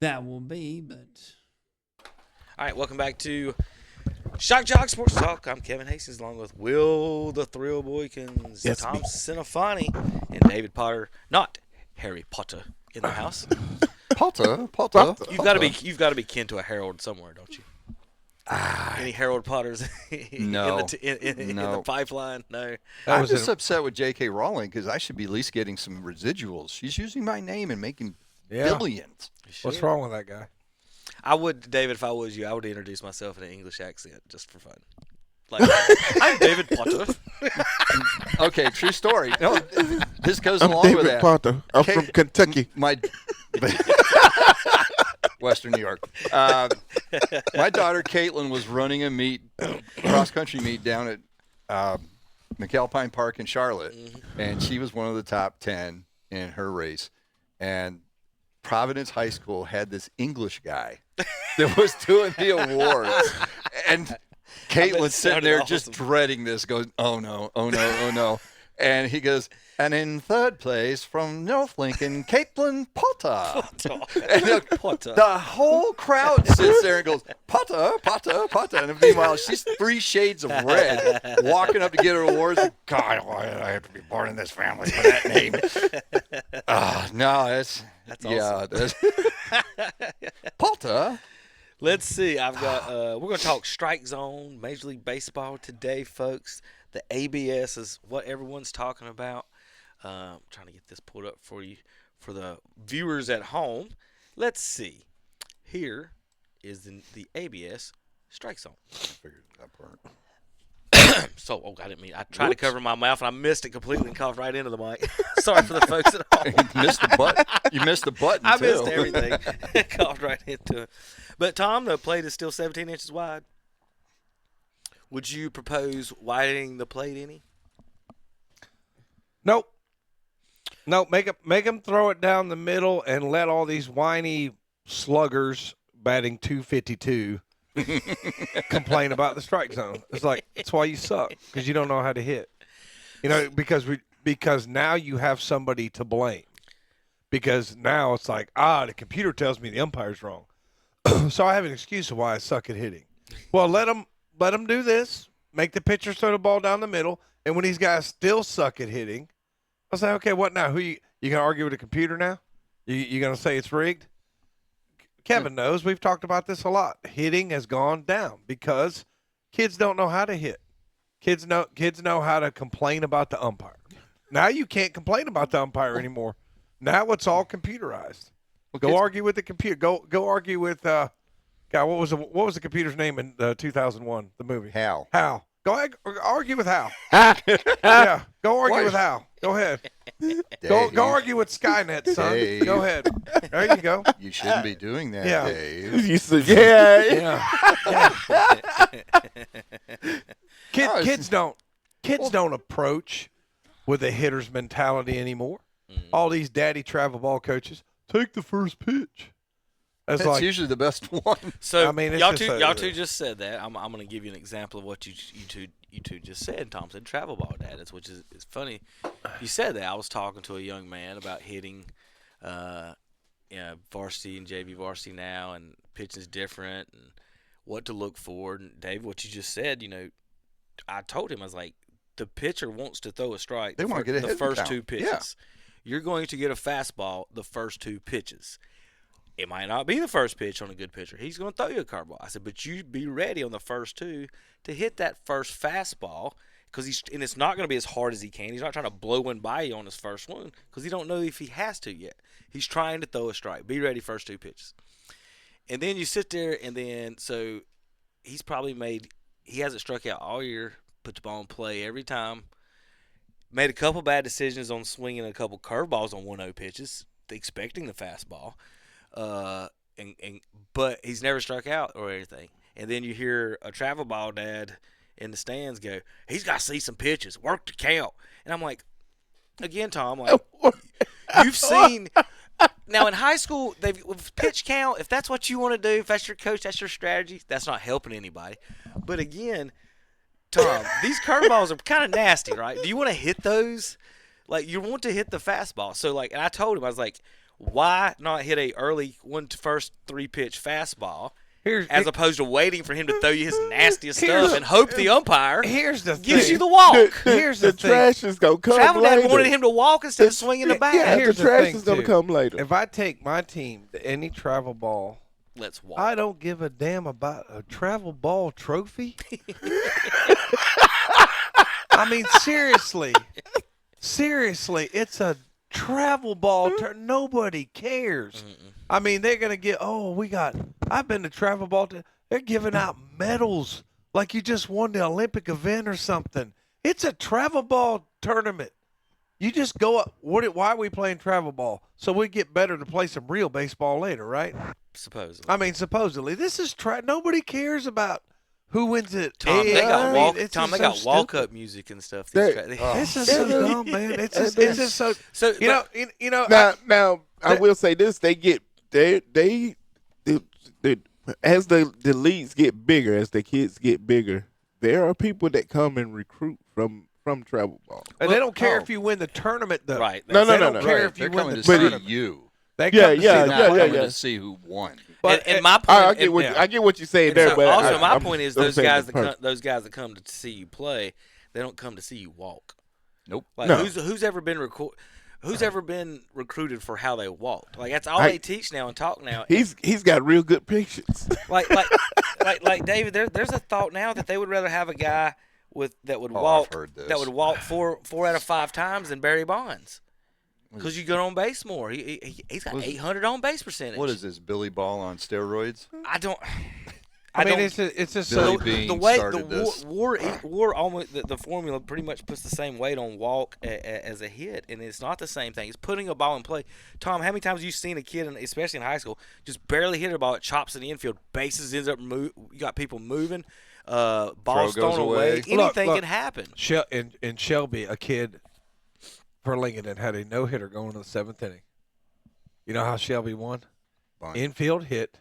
that will be, but All right, welcome back to Shock Jock Sports Talk. I'm Kevin Hastings, along with Will the Thrill Boykins, Yes, Tom me. Cinefani, and David Potter, not Harry Potter, in the house. Potter. You've got to be kin to a Harold somewhere, don't you? Any Harold Potters No. in No. the pipeline? No. I'm just upset with J.K. Rowling because I should be at least getting some residuals. She's using my name and making billions. What's wrong with that guy? I would, David, if I was you, I would introduce myself in an English accent just for fun. Like, I'm David Potter. Okay, true story. No, this goes I'm along with David that. Potter. I'm from Kentucky. My Western New York. My daughter Caitlin was running a cross-country meet down at McAlpine Park in Charlotte, and she was one of the top 10 in her race. And Providence High School had this English guy that was doing the awards, and Caitlin's sitting there just dreading this, going, oh no, and he goes, and in third place from North Lincoln, Caitlin Potter. And the whole crowd sits there and goes, Potter. And meanwhile, she's 3 shades of red, walking up to get her awards. God, why did I have to be born in this family for that name? No, that's awesome. Potter. Let's see. I've got. We're going to talk strike zone, Major League Baseball today, folks. The ABS is what everyone's talking about. I'm trying to get this pulled up for you, for the viewers at home. Let's see. Here is the ABS strike zone. I figured that part. I didn't mean. I tried to cover my mouth and I missed it completely and coughed right into the mic. Sorry for the folks at home. You missed the button. You missed the button. I too. missed everything. Coughed right into it. But Tom, the plate is still 17 inches wide. Would you propose widening the plate any? Nope. Make them throw it down the middle and let all these whiny sluggers batting 252 complain about the strike zone. It's like, that's why you suck, because you don't know how to hit. You know, because now you have somebody to blame. Because now it's like, the computer tells me the umpire's wrong. So I have an excuse of why I suck at hitting. Well, let them do this. Make the pitcher throw the ball down the middle. And when these guys still suck at hitting, I say, okay, what now? Who you going to argue with the computer now? You going to say it's rigged? Kevin knows. We've talked about this a lot. Hitting has gone down because kids don't know how to hit. Kids know how to complain about the umpire. Now you can't complain about the umpire anymore. Now it's all computerized. Go argue with the computer. Go argue with God. What was the computer's name in 2001? The movie. Hal. Go ahead, argue with Hal. Yeah, go argue with Hal. Go ahead. Go argue with Skynet, son. Dave. Go ahead. There you go. You shouldn't be doing that, Yeah. Dave. You said, yeah. Kids don't approach with a hitter's mentality anymore. All these daddy travel ball coaches take the first pitch. That's like, usually the best one. So I mean, it's y'all just two just said that. I'm going to give you an example of what you two just said. Tom said travel ball dads, which is funny. You said that. I was talking to a young man about hitting varsity and JV varsity now, and pitching's different and what to look for. And Dave, what you just said, I told him, I was like, the pitcher wants to throw a strike. They want to get a the hit first count. two pitches. Yeah. You're going to get a fastball the first 2 pitches. It might not be the first pitch on a good pitcher. He's going to throw you a curveball. I said, but you be ready on the first 2 to hit that first fastball, and it's not going to be as hard as he can. He's not trying to blow one by you on his first one because he don't know if he has to yet. He's trying to throw a strike. Be ready first 2 pitches. And then you sit there, and then so he's probably he hasn't struck out all year, put the ball in play every time. Made a couple bad decisions on swinging a couple curveballs on 1-0 pitches, expecting the fastball. But he's never struck out or anything. And then you hear a travel ball dad in the stands go, he's got to see some pitches, work the count. And I'm like, again, Tom, like, you've seen now in high school, with pitch count, if that's what you want to do, if that's your coach, that's your strategy, that's not helping anybody. But again, Tom, these curveballs are kind of nasty, right? Do you want to hit those? Like, you want to hit the fastball. So, like, and I told him, I was like, Why not hit a early first 3-pitch fastball Here's as opposed to waiting for him to throw you his nastiest Here's- stuff and hope the umpire here's the gives thing. you the walk? Here's the the thing. trash is gonna come Travel later. Dad wanted him to walk instead of swinging the bat. Yeah, Here's the the trash thing, is gonna too. come later. If I take my team to any travel ball, Let's walk. I don't give a damn about a travel ball trophy. I mean, seriously, it's a travel ball. Nobody cares. I mean, they're gonna get. I've been to travel ball. They're giving out medals like you just won the Olympic event or something. It's a travel ball tournament. You just go up. Why are we playing travel ball? So we get better to play some real baseball later, right? Supposedly. I mean, supposedly this is nobody cares about who wins it. Tom, they got They walk walk-up music and stuff. This is so dumb, man. It's just so. So You know. Now I will say this: they as the leagues get bigger, as the kids get bigger, there are people that come and recruit from travel ball. And they don't care if you win the tournament, though. right. No, They no, don't no. care Right. if you They're win coming the to see tournament. you. They Yeah, come to yeah, see Not the coming player. to see who won. But and my point, I get what and- I get what you're saying and there, so but also my I'm point is I'm those saying guys the that come to see you play, they don't come to see you walk. Nope. Like No. who's ever been recruited for how they walked? Like that's all I- they teach now and talk now. He's got real good patience. like David, there's a thought now that they would rather have a guy that would I've walk heard this. that would walk four out of 5 times than Barry Bonds. Because you get on base more. He's got 800 on base percentage. What is this, Billy Ball on steroids? I don't. I mean, don't- it's just Billy so. Bean the way started this. war almost the formula pretty much puts the same weight on walk as a hit, and it's not the same thing. It's putting a ball in play. Tom, how many times have you seen a kid, especially in high school, just barely hit a ball, it chops in the infield, bases ends up you got people moving, balls goes thrown away, away. anything Look. can happen. In Shelby, a kid for Lincoln had a no hitter going to the 7th inning. You know how Shelby won? Bunt. Infield hit,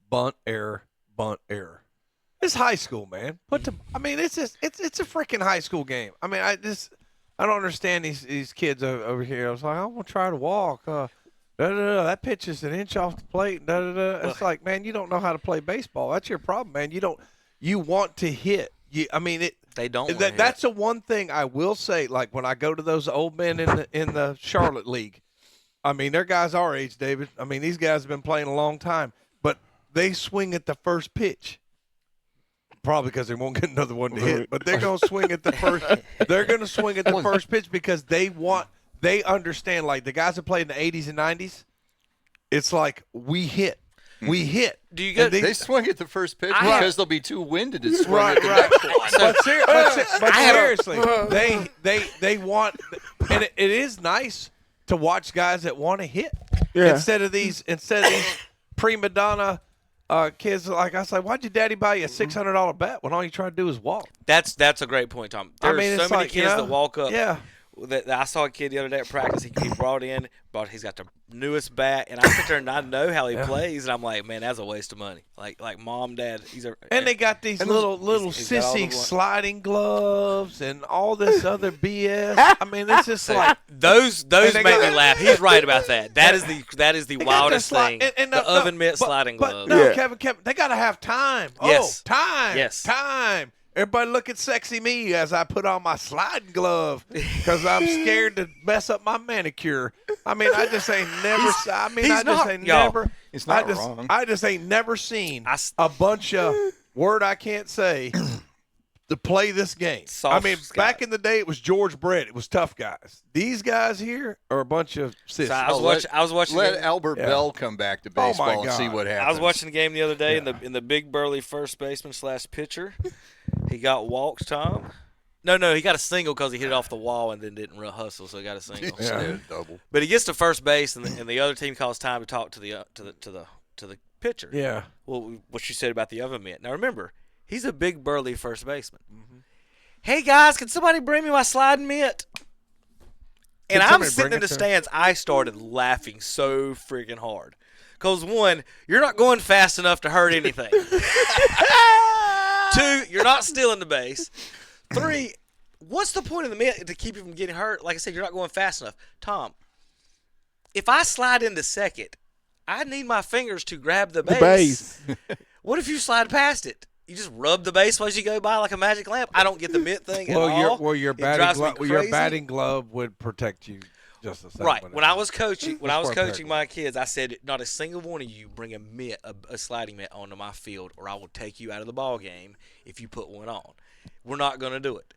bunt error, bunt error. It's high school, man. It's a freaking high school game. I mean, I don't understand these kids over here. I was like, I'm gonna try to walk. That pitch is an inch off the plate. It's like, man, you don't know how to play baseball. That's your problem, man. You want to hit. They don't. wanna hit. That's the one thing I will say. Like when I go to those old men in the Charlotte League, I mean, they're guys our age, David. I mean, these guys have been playing a long time, but they swing at the first pitch. Probably because they won't get another one to hit, but they're going to swing at the first. They're going to swing at the first pitch because they understand. Like the guys that played in the 80s and 90s, it's like we hit. Do you get? They swing at the first pitch I- because they'll be too winded to swing Right, at the right. next one. But seriously, they want, and it is nice to watch guys that want to hit Yeah. instead of these prima donna kids. Like I say, why'd your daddy buy you a $600 bat when all you try to do is walk? That's a great point, Tom. I There's mean, so it's many like, kids that walk up. Yeah. That I saw a kid the other day at practice. He brought in, he's got the newest bat, and I sit there and I know how he plays, and I'm like, man, that's a waste of money. Like mom, dad, And they got these little he's got all the sissy one- sliding gloves and all this other BS. I mean, it's just like those they make got- me laugh. He's right about that. That is the they got wildest the slide- thing. and the oven mitt but- sliding but glove. No, Yeah. Kevin, they got to have time. Yes. Oh, time. Yes. Time. Everybody look at sexy me as I put on my sliding glove because I'm scared to mess up my manicure. I mean, I just ain't never. He's not wrong. I just ain't never seen I- a bunch of word I can't say to play this game. Soft I mean, guys. back in the day, it was George Brett. It was tough guys. These guys here are a bunch of sissies. So I was watching. Let the game- Albert Bell come back to Oh, my baseball and see God. what happens. I was watching the game the other day, in the big burly first baseman / pitcher. He got walked, Tom. No, he got a single because he hit it off the wall and then didn't real hustle, so he got a single. Yeah, double. But he gets to first base, and the other team calls time to talk to the pitcher. Yeah. Well, what you said about the oven mitt. Now remember, he's a big burly first baseman. Hey guys, can somebody bring me my sliding mitt? And I'm somebody sitting bring in the it to him? stands. I started laughing so freaking hard. Because one, you're not going fast enough to hurt anything. 2, you're not stealing the base. 3, what's the point of the mitt to keep you from getting hurt? Like I said, you're not going fast enough. Tom, if I slide into second, I need my fingers to grab the The base. base. What if you slide past it? You just rub the base as you go by like a magic lamp. I don't get the mitt thing at all. Your It drives me crazy. batting glove would protect you just the same. Right. but When I was coaching, That's perfect. my kids, I said, not a single one of you bring a mitt, a sliding mitt onto my field, or I will take you out of the ball game if you put one on. We're not going to do it.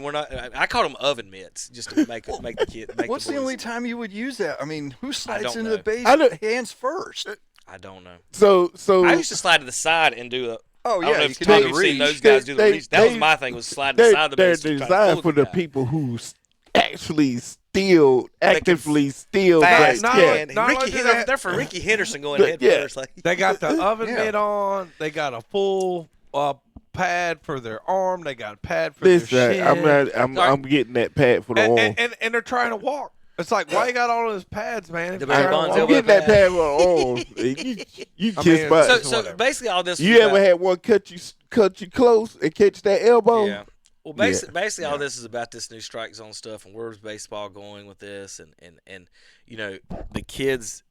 We're not. I called them oven mitts just to make the kid. What's the only time you would use that? I mean, who slides don't into know. the base I don't- hands first? I don't know. So I used to slide to the side and do a. Oh, I don't yeah, know you if can Tom, do the you've seen reach. those guys do the reach. That was they- my thing, was slide to the side of the they're base. to try to designed pull for the guy. people who actually actively steal. Fast not- and not Ricky, only do they- they're for Ricky Henderson going head Yeah. first. Like, They got the oven Yeah. mitt on. They got a full pad for their arm. They got a pad for Listen, their shin. I'm getting that pad for the arm. And they're trying to walk. It's like, why you got all those pads, man? If The you're trying to Bonds walk- I'm elbow getting that pad. pad for the arm. You I kiss mean, butt. so whatever. basically, all this. You was ever about- had one cut you close and catch that elbow? Yeah. Well, basically, all this is about this new strike zone stuff, and where's baseball going with this, and you know, the kids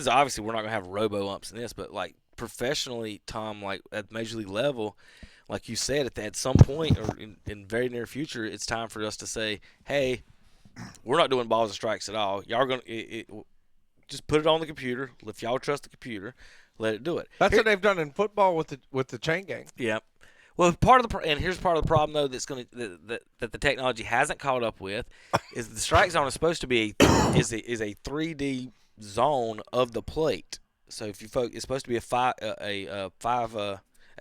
obviously we're not gonna have robo umps in this, but like professionally, Tom, like at major league level, like you said, at some point or in very near future, it's time for us to say, hey, we're not doing balls and strikes at all. Y'all are gonna just put it on the computer. If y'all trust the computer, let it do it. That's what they've done in football with the chain gang. Yeah. Well, and here's part of the problem though that the technology hasn't caught up with is the strike zone is supposed to be is a 3D zone of the plate. So if you it's supposed to be a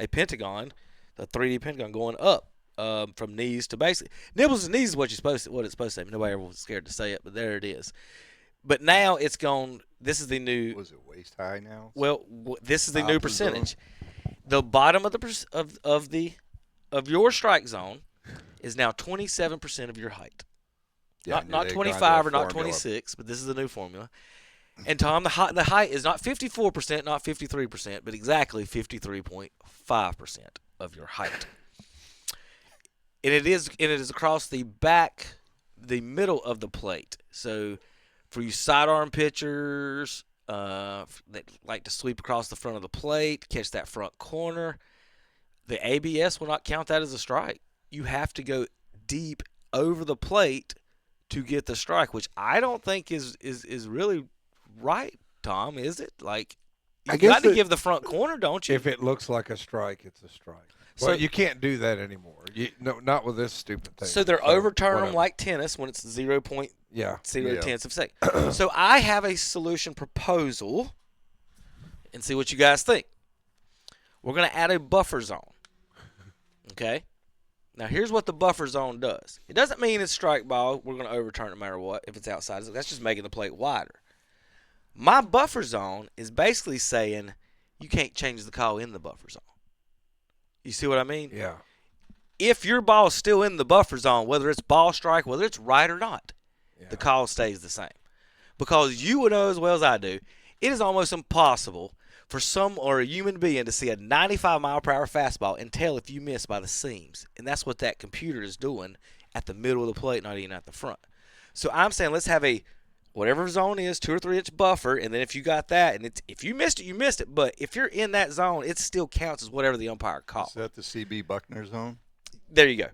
pentagon, the 3D pentagon going up from knees to basically nibbles and knees is what it's supposed to say. Nobody ever was scared to say it, but there it is. But now it's gone. This is the new. Was it waist high now? Well, this is the new Top of zone. percentage. The bottom of of your strike zone is now 27% of your height. Yeah, I knew Not they'd 25 gone or to a not formula. 26, but this is the new formula. And Tom, the height is not 54%, not 53%, but exactly 53.5% of your height. And it is across the middle of the plate. So for you sidearm pitchers that like to sweep across the front of the plate, catch that front corner, the ABS will not count that as a strike. You have to go deep over the plate to get the strike, which I don't think is really right, Tom, is it? Like, I you guess got to it- give the front corner, don't you? If it looks like a strike, it's a strike. So- Well, you can't do that anymore. No, not with this stupid thing. So they're overturning them whatever. like tennis when it's 0.0 Yeah. tenths of a second. So I have a solution proposal, and see what you guys think. We're going to add a buffer zone. Okay? Now, here's what the buffer zone does. It doesn't mean it's strike ball. We're going to overturn it no matter what if it's outside. That's just making the plate wider. My buffer zone is basically saying you can't change the call in the buffer zone. You see what I mean? Yeah. If your ball is still in the buffer zone, whether it's ball strike, whether it's right or not, Yeah. the call stays the same. Because you would know as well as I do, it is almost impossible for a human being to see a 95-mile-per-hour fastball and tell if you miss by the seams. And that's what that computer is doing at the middle of the plate, not even at the front. So I'm saying let's have a whatever zone is, 2 or 3 inch buffer, and then if you got that, and if you missed it, you missed it. But if you're in that zone, it still counts as whatever the umpire called. Is that the CB Buckner zone? There you go.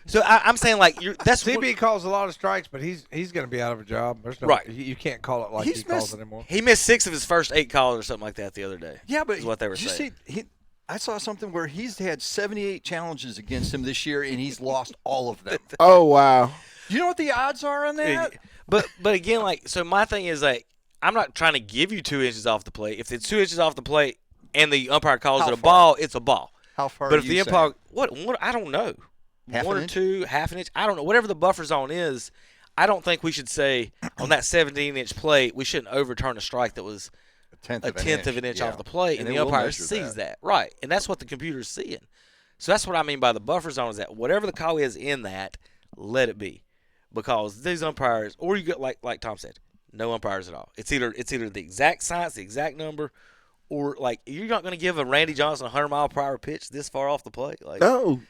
So I'm saying like that's what, CB calls a lot of strikes, but he's going to be out of a job. There's no, Right. You can't call it like He's he calls missed- it anymore. he missed 6 of his first 8 calls or something like that the other day. Yeah, but is what they were did you saying. see? I saw something where he's had 78 challenges against him this year, and he's lost all of them. Oh wow. Do you know what the odds are on that? But again, like, so my thing is like I'm not trying to give you 2 inches off the plate. If it's 2 inches off the plate and the umpire calls How it a far? ball, it's a ball. How far? But are if the you umpire, saying? what I don't know, Half 1 an or inch? 2, half an inch, I don't know. Whatever the buffer zone is, I don't think we should say on that 17-inch plate we shouldn't overturn a strike that was a tenth of an inch yeah. off the plate, and they the will umpire measure sees that. Right, and that's what the computer's seeing. So that's what I mean by the buffer zone is that whatever the call is in that, let it be, because these umpires, or you get like Tom said, no umpires at all. It's either the exact science, the exact number, or like you're not going to give a Randy Johnson 100-mile-per-hour pitch this far off the plate, like No.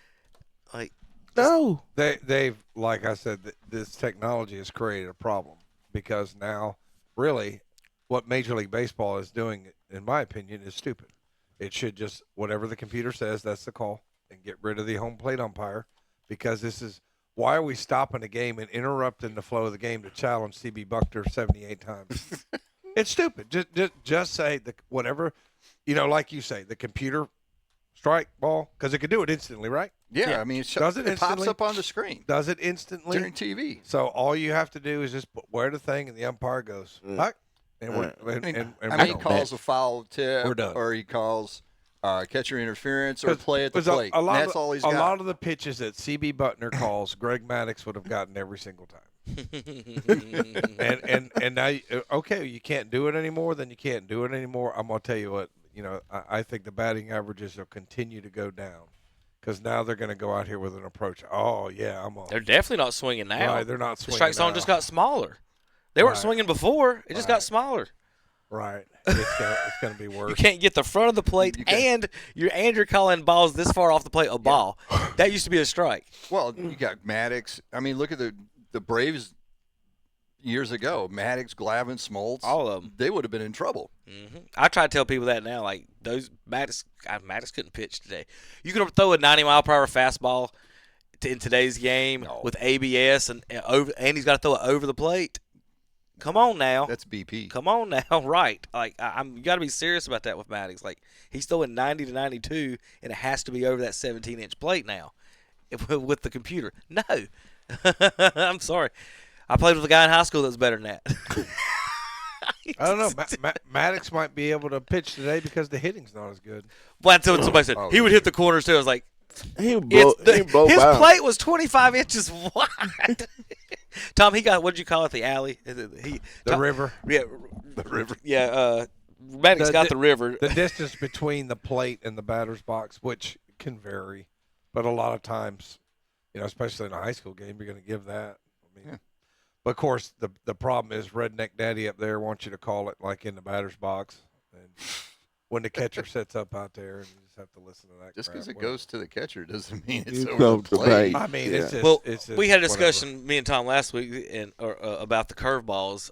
like No. They've like I said, this technology has created a problem because now really, what Major League Baseball is doing, in my opinion, is stupid. It should just, whatever the computer says, that's the call, and get rid of the home plate umpire, because this is, why are we stopping the game and interrupting the flow of the game to challenge CB Buckner 78 times? It's stupid. Just say whatever, like you say, the computer strike ball, because it could do it instantly, right? Yeah, I mean, Does it it pops instantly? up on the screen Does it instantly? during TV. So all you have to do is just wear the thing, and the umpire goes, "Huck," and we're I mean, he calls a foul tip, We're done. or he calls catcher interference, or play at the 'cause plate. A lot That's of, all he's a got. lot of the pitches that CB Butner calls, Greg Maddux would have gotten every single time. and now, okay, you can't do it anymore. Then you can't do it anymore. I'm gonna tell you what. I think the batting averages will continue to go down, because now they're going to go out here with an approach. Oh yeah, They're definitely not swinging now. Right, they're not The swinging. strike zone now. just got smaller. They weren't Right. swinging before. It just got smaller. Right. It's going to be worse. You can't get the front of the plate, and you're calling balls this far off the plate a ball. That used to be a strike. Well, you got Maddux. I mean, look at the Braves years ago. Maddux, Glavine, Smoltz. All of them. They would have been in trouble. I try to tell people that now. Like those Maddux couldn't pitch today. You can throw a 90-mile-per-hour fastball in today's game with ABS and he's got to throw it over the plate. Come on now. That's BP. Come on now, right? Like you got to be serious about that with Maddux. Like he's throwing 90 to 92, and it has to be over that 17-inch plate now, with the computer. No, I'm sorry. I played with a guy in high school that's better than that. I don't know. Maddux might be able to pitch today because the hitting's not as good. Well, that's what somebody said. He would hit the corners too. I was like, He his blow plate was 25 inches wide. Tom, what did you call it? The alley? The Tom, river. Yeah, The river. Yeah, Maddox got the river. The distance between the plate and the batter's box, which can vary, but a lot of times, especially in a high school game, you're going to give that. But of course, the problem is Redneck Daddy up there wants you to call it like in the batter's box, and when the catcher sets up out there, and you just have to listen to that. Just because it crap. goes to the catcher doesn't mean it's It's over over the the plate. plate. I mean, Yeah. it's just. Well, it's just we had a whatever. discussion, me and Tom, last week, about the curveballs.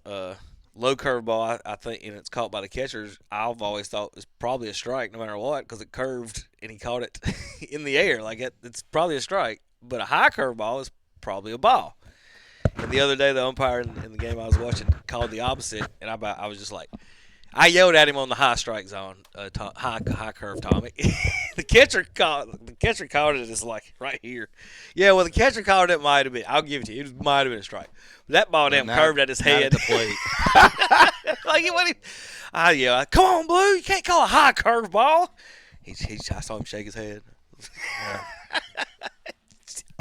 Low curveball, I think, and it's caught by the catchers. I've always thought is probably a strike, no matter what, because it curved and he caught it in the air. Like it's probably a strike. But a high curveball is probably a ball. And the other day, the umpire in the game I was watching called the opposite, and I was just like, I yelled at him on the high strike zone, high curve, Tommy. the catcher called it as like right here. Yeah, well, the catcher called it might have been. I'll give it to you. It might have been a strike. But that ball damn curved at his Not head. at the plate. Like it wasn't. Yeah, come on, Blue. You can't call a high curve ball. I saw him shake his head.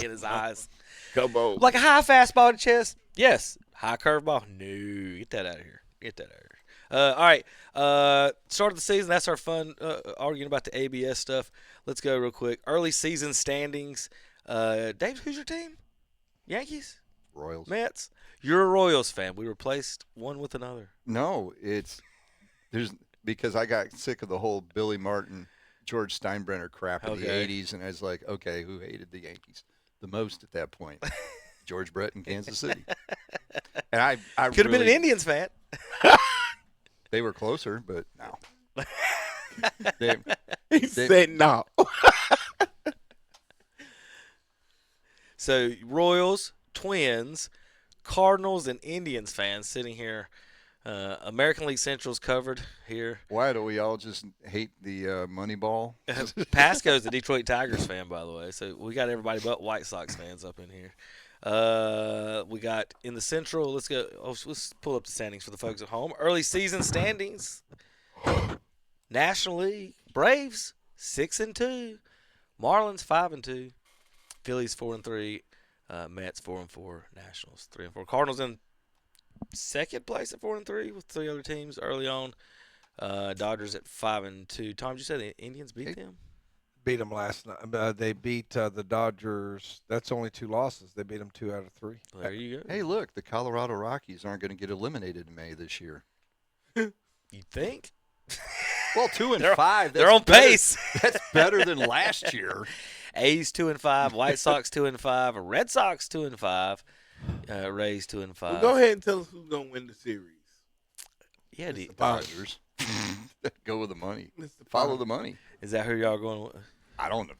In his eyes. Come on. Like a high fastball to chest? Yes. High curveball? No. Get that out of here. All right. Start of the season. That's our fun arguing about the ABS stuff. Let's go real quick. Early season standings. Dave, who's your team? Yankees? Royals. Mets? You're a Royals fan. We replaced one with another. No, because I got sick of the whole Billy Martin, George Steinbrenner crap in the Okay. 80s, and I was like, okay, who hated the Yankees the most at that point? George Brett in Kansas City. And I Could have been an really- Indians fan. They were closer, but no. He said no. So Royals, Twins, Cardinals, and Indians fans sitting here. American League Central's covered here. Why do we all just hate the Moneyball? Pasco's a Detroit Tigers fan, by the way. So we got everybody but White Sox fans up in here. We got in the Central. Let's go. Let's pull up the standings for the folks at home. Early season standings. National League Braves 6-2, Marlins 5-2, Phillies 4-3, Mets 4-4, Nationals 3-4. Cardinals in second place at 4-3 with three other teams early on. Dodgers at 5-2. Tom, did you say the Indians beat them? Beat them last night. They beat the Dodgers. That's only 2 losses. They beat them 2 out of 3. Well, there you go. Hey, look, the Colorado Rockies aren't going to get eliminated in May this year. You think? Well, 2-5. They're on pace. That's better than last year. A's 2-5, White Sox 2-5, Red Sox 2-5, Rays 2-5. Well, go ahead and tell us who's gonna win the series. Yeah, Dodgers. Go with the money. Follow the money. Is that who y'all going with? I don't know.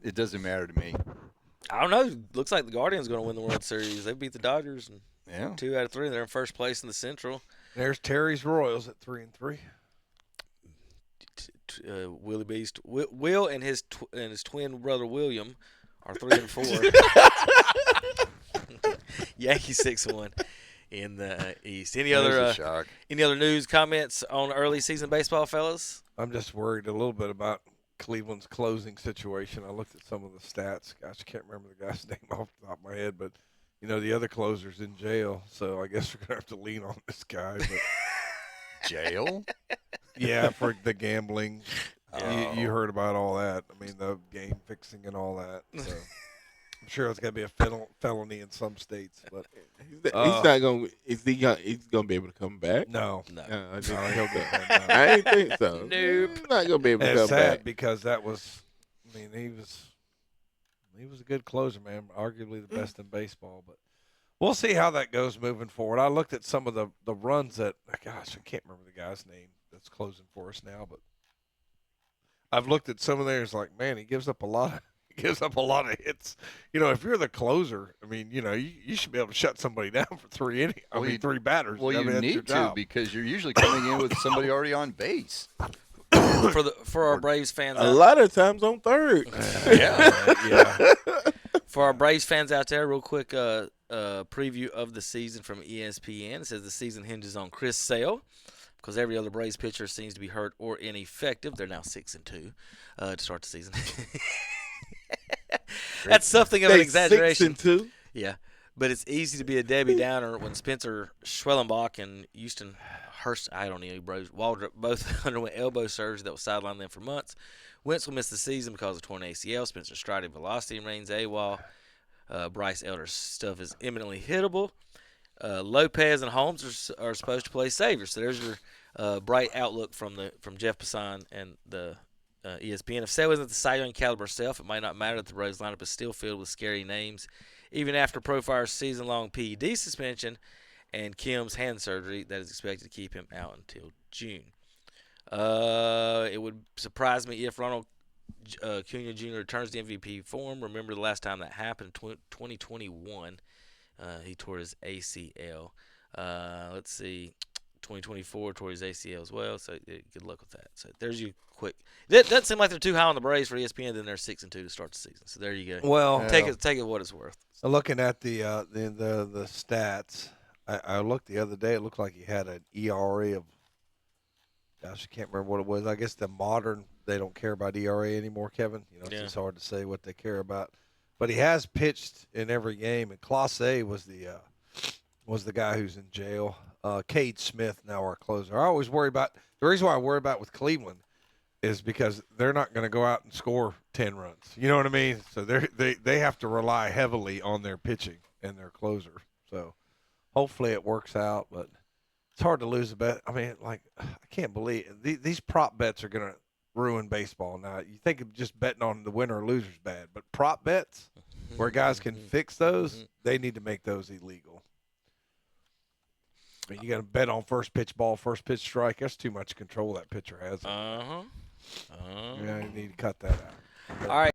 It doesn't matter to me. I don't know. Looks like the Guardians going to win the World Series. They beat the Dodgers, and Yeah. 2 out of 3. They're in first place in the Central. There's Terry's Royals at 3-3. Willie Beast, Will, and his twin brother William are 3-4. Yankees 6-1 in the East. Any other news, comments on early season baseball, fellas? I'm just worried a little bit about Cleveland's closing situation. I looked at some of the stats. Gosh, I can't remember the guy's name off the top of my head, but the other closer's in jail, so I guess we're gonna have to lean on this guy. But jail? Yeah, for the gambling. You heard about all that. I mean, the game fixing and all that. So I'm sure it's gonna be a felony in some states, but he's not gonna. He's gonna be able to come back? No. He'll go. I ain't think so. Nope. He's not gonna be able to It's come sad back because that was. I mean, he was a good closer, man. Arguably the best in baseball, but we'll see how that goes moving forward. I looked at some of the runs that. Gosh, I can't remember the guy's name that's closing for us now, but I've looked at some of theirs. Like, man, he gives up a lot. Gives up a lot of hits. If you're the closer, I mean, you should be able to shut somebody down for 3 innings. I mean, 3 batters. Well, I mean, you need to because you're usually coming in with somebody already on base. For our Braves fans, a lot of times on third. Yeah. For our Braves fans out there, real quick preview of the season from ESPN. It says the season hinges on Chris Sale because every other Braves pitcher seems to be hurt or ineffective. They're now 6-2 to start the season. That's something of an exaggeration. 6-2. Yeah, but it's easy to be a Debbie Downer when Spencer Schwellenbach and Houston Hurst, I don't know, Waldrop both underwent elbow surgery that was sidelined them for months. Wentz will miss the season because of torn ACL. Spencer Strider velocity remains AWOL. Bryce Elder's stuff is imminently hittable. Lopez and Holmes are supposed to play saviors. So there's your bright outlook from Jeff Passan and the ESPN. If Sale isn't the Cy Young caliber self, it might not matter that the Braves lineup is still filled with scary names. Even after Profire's season-long PED suspension and Kim's hand surgery that is expected to keep him out until June. It would surprise me if Ronald Acuna Jr. returns to MVP form. Remember the last time that happened, 2021. He tore his ACL. Let's see, 2024 tore his ACL as well. So good luck with that. So there's your quick. That doesn't seem like they're too high on the Braves for ESPN. Then they're 6-2 to start the season. So there you go. Well, take it what it's worth. Looking at the stats, I looked the other day. It looked like he had an ERA of. Gosh, I can't remember what it was. I guess the modern, they don't care about ERA anymore, Kevin. It's just hard to say what they care about. But he has pitched in every game, and Clase was the guy who's in jail. Cade Smith, now our closer. I always worry about – the reason why I worry about with Cleveland is because they're not going to go out and score 10 runs. You know what I mean? So they have to rely heavily on their pitching and their closer. So hopefully it works out, but – it's hard to lose a bet. I mean, I can't believe it. These prop bets are going to ruin baseball. Now, you think of just betting on the winner or loser's bad, but prop bets where guys can fix those, they need to make those illegal. I mean, you got to bet on first pitch ball, first pitch strike. That's too much control that pitcher has. Yeah, you need to cut that out. All right.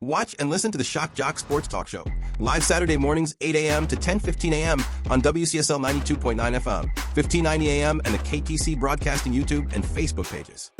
Watch and listen to the Shock Jock Sports Talk Show. Live Saturday mornings, 8 a.m. to 10:15 a.m. on WCSL 92.9 FM, 1590 a.m. and the KTC Broadcasting YouTube and Facebook pages.